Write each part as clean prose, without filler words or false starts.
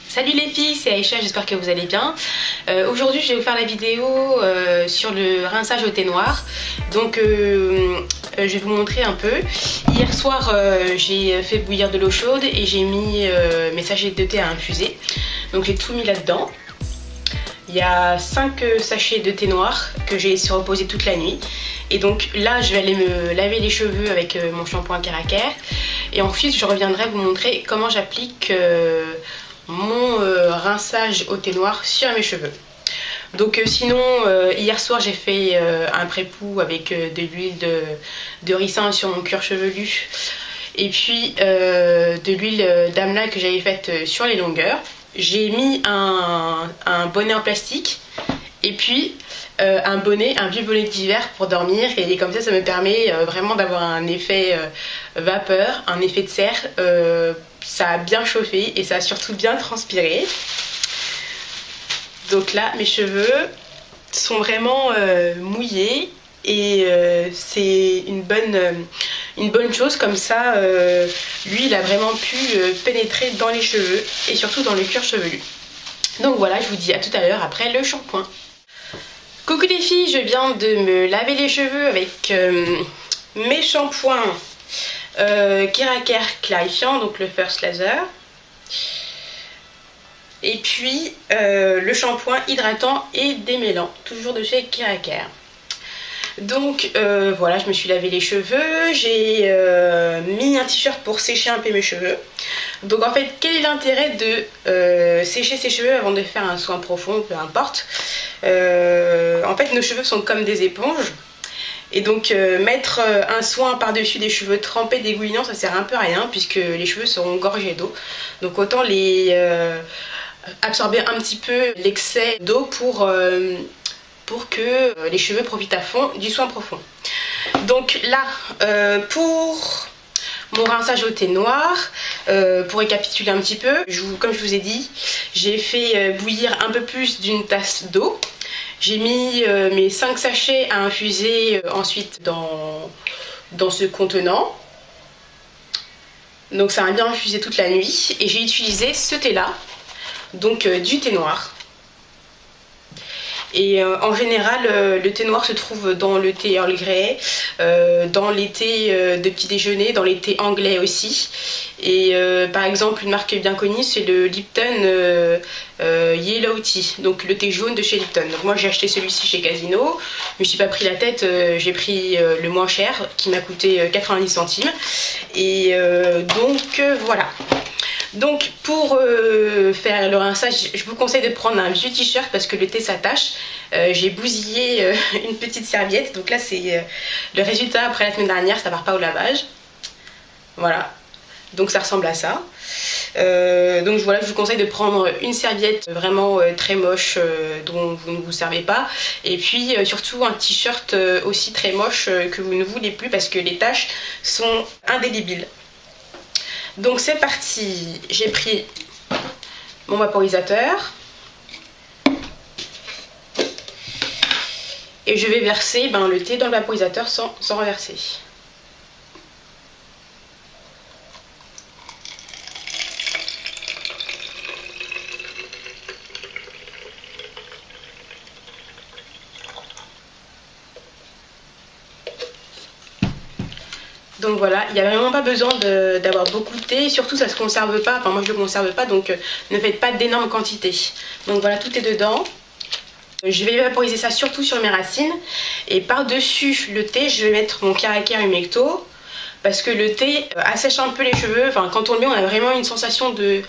Salut les filles, c'est Aïcha, j'espère que vous allez bien. Aujourd'hui je vais vous faire la vidéo sur le rinçage au thé noir. Donc je vais vous montrer un peu. Hier soir j'ai fait bouillir de l'eau chaude et j'ai mis mes sachets de thé à infuser. Donc j'ai tout mis là-dedans. Il y a 5 sachets de thé noir que j'ai laissé reposer toute la nuit. Et donc là je vais aller me laver les cheveux avec mon shampoing Caracair. Et ensuite je reviendrai vous montrer comment j'applique mon rinçage au thé noir sur mes cheveux. Donc sinon hier soir j'ai fait un pré-poux avec de l'huile de ricin sur mon cuir chevelu. Et puis de l'huile d'amla que j'avais faite sur les longueurs. J'ai mis un bonnet en plastique et puis un vieux bonnet d'hiver pour dormir, et comme ça me permet vraiment d'avoir un effet vapeur, un effet de serre. Ça a bien chauffé et ça a surtout bien transpiré. Donc là mes cheveux sont vraiment mouillés et c'est une bonne chose, comme ça l'huile a vraiment pu pénétrer dans les cheveux et surtout dans le cuir chevelu. Donc voilà, je vous dis à tout à l'heure après le shampoing. Coucou les filles, je viens de me laver les cheveux avec mes shampoings Caracair clarifiant, donc le First Laser, et puis le shampoing hydratant et démêlant, toujours de chez Caracair. Donc voilà, je me suis lavé les cheveux, j'ai mis un t-shirt pour sécher un peu mes cheveux. Donc en fait, quel est l'intérêt de sécher ses cheveux avant de faire un soin profond, peu importe. En fait, nos cheveux sont comme des éponges. Et donc mettre un soin par-dessus des cheveux trempés, dégoulinants, ça sert un peu à rien puisque les cheveux seront gorgés d'eau. Donc autant les absorber un petit peu l'excès d'eau pour que les cheveux profitent à fond du soin profond. Donc là, pour mon rinçage au thé noir, pour récapituler un petit peu, comme je vous ai dit, j'ai fait bouillir un peu plus d'une tasse d'eau. J'ai mis mes 5 sachets à infuser ensuite dans ce contenant. Donc ça a bien infusé toute la nuit et j'ai utilisé ce thé là, donc du thé noir. Et en général, le thé noir se trouve dans le thé Earl Grey, dans les thés de petit déjeuner, dans les thés anglais aussi. Et par exemple, une marque bien connue, c'est le Lipton Yellow Tea, donc le thé jaune de chez Lipton. Donc moi j'ai acheté celui-ci chez Casino, je me suis pas pris la tête, j'ai pris le moins cher qui m'a coûté 90 centimes. Et donc voilà. Donc pour faire le rinçage, je vous conseille de prendre un vieux t-shirt parce que le thé s'attache. J'ai bousillé une petite serviette, donc là c'est le résultat après la semaine dernière, ça part pas au lavage. Voilà, donc ça ressemble à ça. Donc voilà, je vous conseille de prendre une serviette vraiment très moche dont vous ne vous servez pas, et puis surtout un t-shirt aussi très moche que vous ne voulez plus parce que les taches sont indélébiles. Donc c'est parti, j'ai pris mon vaporisateur et je vais verser le thé dans le vaporisateur sans renverser. Donc voilà, il n'y a vraiment pas besoin d'avoir beaucoup de thé, surtout ça ne se conserve pas, enfin moi je ne le conserve pas, donc ne faites pas d'énormes quantités. Donc voilà, tout est dedans. Je vais vaporiser ça surtout sur mes racines, et par-dessus le thé je vais mettre mon Caracair Humecto, parce que le thé assèche un peu les cheveux. Enfin, quand on le met, on a vraiment une sensation de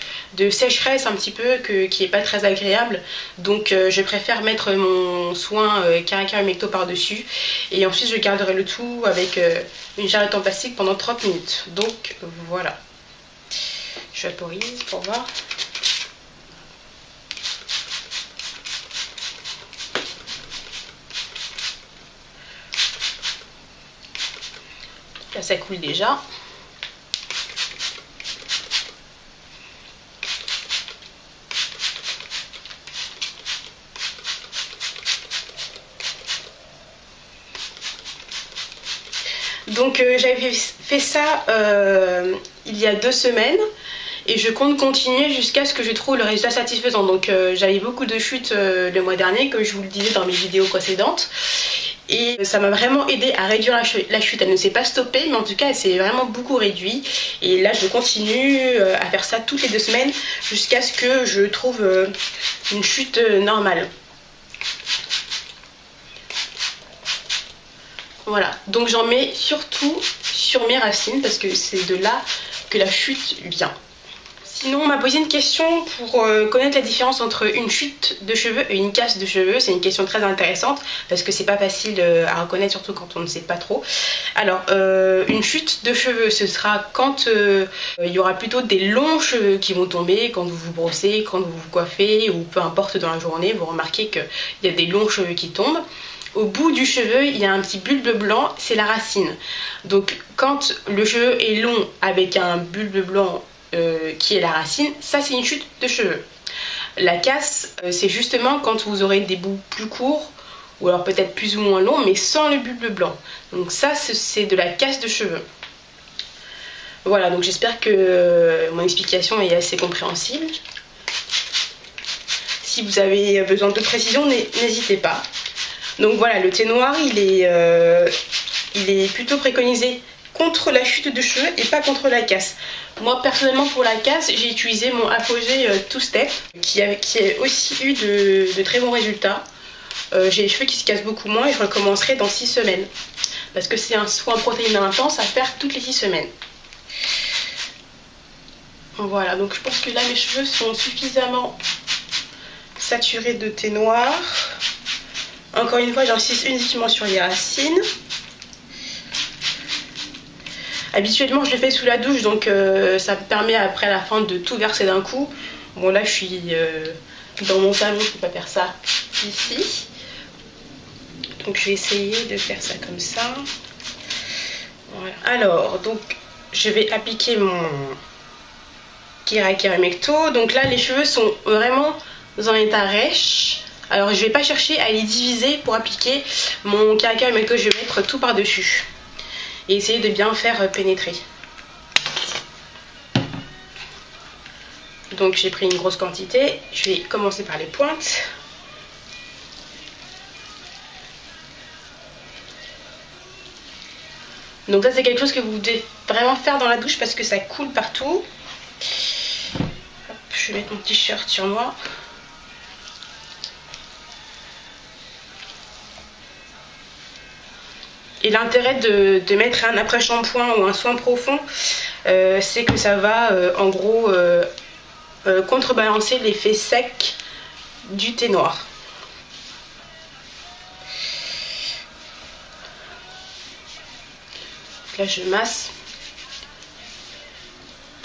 sécheresse un petit peu qui n'est pas très agréable. Donc je préfère mettre mon soin Caracair Humecto par-dessus. Et ensuite je garderai le tout avec une jarrette en plastique pendant 30 minutes. Donc voilà. Je vaporise pour voir. Là ça coule déjà. Donc j'avais fait ça il y a 2 semaines et je compte continuer jusqu'à ce que je trouve le résultat satisfaisant. Donc j'avais beaucoup de chutes le mois dernier, comme je vous le disais dans mes vidéos précédentes, et ça m'a vraiment aidé à réduire la chute. Elle ne s'est pas stoppée, mais en tout cas elle s'est vraiment beaucoup réduite, et là je continue à faire ça toutes les 2 semaines jusqu'à ce que je trouve une chute normale. Voilà, donc j'en mets surtout sur mes racines parce que c'est de là que la chute vient. Sinon, on m'a posé une question pour connaître la différence entre une chute de cheveux et une casse de cheveux. C'est une question très intéressante parce que c'est pas facile à reconnaître, surtout quand on ne sait pas trop. Alors, une chute de cheveux, ce sera quand il y aura plutôt des longs cheveux qui vont tomber, quand vous vous brossez, quand vous vous coiffez, ou peu importe dans la journée, vous remarquez qu'il y a des longs cheveux qui tombent. Au bout du cheveu, il y a un petit bulbe blanc, c'est la racine. Donc quand le cheveu est long avec un bulbe blanc qui est la racine, ça c'est une chute de cheveux. La casse, c'est justement quand vous aurez des bouts plus courts, ou alors peut-être plus ou moins longs, mais sans le bulbe blanc. Donc ça c'est de la casse de cheveux. Voilà, donc j'espère que mon explication est assez compréhensible. Si vous avez besoin de précision, n'hésitez pas. Donc voilà, le thé noir, il est plutôt préconisé contre la chute de cheveux et pas contre la casse. Moi, personnellement, pour la casse, j'ai utilisé mon Apogée Two Step qui a aussi eu de très bons résultats. J'ai les cheveux qui se cassent beaucoup moins et je recommencerai dans 6 semaines. Parce que c'est un soin protéiné intense à faire toutes les 6 semaines. Voilà, donc je pense que là, mes cheveux sont suffisamment saturés de thé noir. Encore une fois, j'insiste uniquement sur les racines. Habituellement, je le fais sous la douche, donc ça me permet après à la fin de tout verser d'un coup. Bon, là, je suis dans mon salon, je ne peux pas faire ça ici. Donc, je vais essayer de faire ça comme ça. Voilà. Alors, donc, je vais appliquer mon Kerakin Mecto. Donc là, les cheveux sont vraiment dans un état rêche. Alors je vais pas chercher à les diviser pour appliquer mon Kerakin Mecto, je vais mettre tout par dessus et essayer de bien faire pénétrer. Donc j'ai pris une grosse quantité, je vais commencer par les pointes. Donc ça c'est quelque chose que vous devez vraiment faire dans la douche parce que ça coule partout. Hop, je vais mettre mon t-shirt sur moi. Et l'intérêt de mettre un après-shampoing ou un soin profond, c'est que ça va en gros contrebalancer l'effet sec du thé noir. Là je masse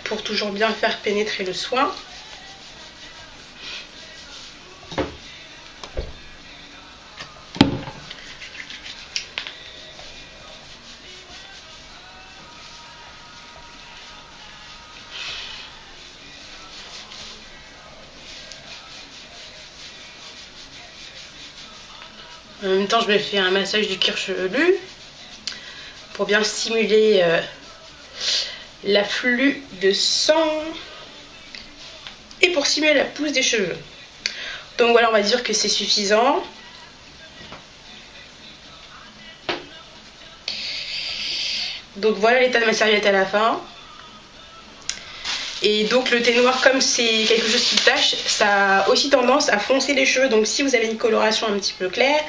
pour toujours bien faire pénétrer le soin. En même temps, je me fais un massage du cuir chevelu pour bien stimuler l'afflux de sang et pour stimuler la pousse des cheveux. Donc voilà, on va dire que c'est suffisant. Donc voilà l'état de ma serviette à la fin. Et donc le thé noir, comme c'est quelque chose qui tâche, ça a aussi tendance à foncer les cheveux. Donc si vous avez une coloration un petit peu claire,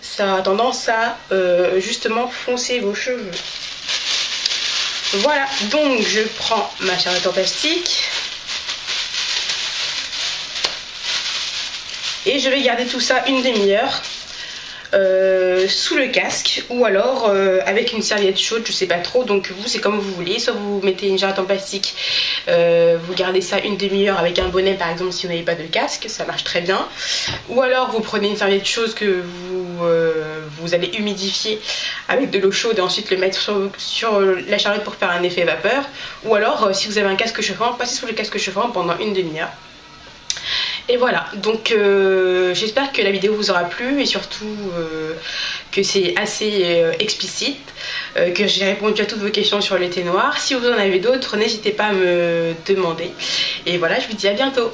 ça a tendance à justement foncer vos cheveux. Voilà, donc je prends ma serviette en plastique. Et je vais garder tout ça une demi-heure. Sous le casque ou alors avec une serviette chaude, je sais pas trop, donc vous c'est comme vous voulez, soit vous mettez une jarrette en plastique, vous gardez ça une demi-heure avec un bonnet par exemple si vous n'avez pas de casque, ça marche très bien, ou alors vous prenez une serviette chaude que vous allez humidifier avec de l'eau chaude et ensuite le mettre sur la charrette pour faire un effet vapeur, ou alors si vous avez un casque chauffant, passez sous le casque chauffant pendant une demi-heure. Et voilà, donc j'espère que la vidéo vous aura plu et surtout que c'est assez explicite, que j'ai répondu à toutes vos questions sur le thé noir. Si vous en avez d'autres, n'hésitez pas à me demander. Et voilà, je vous dis à bientôt.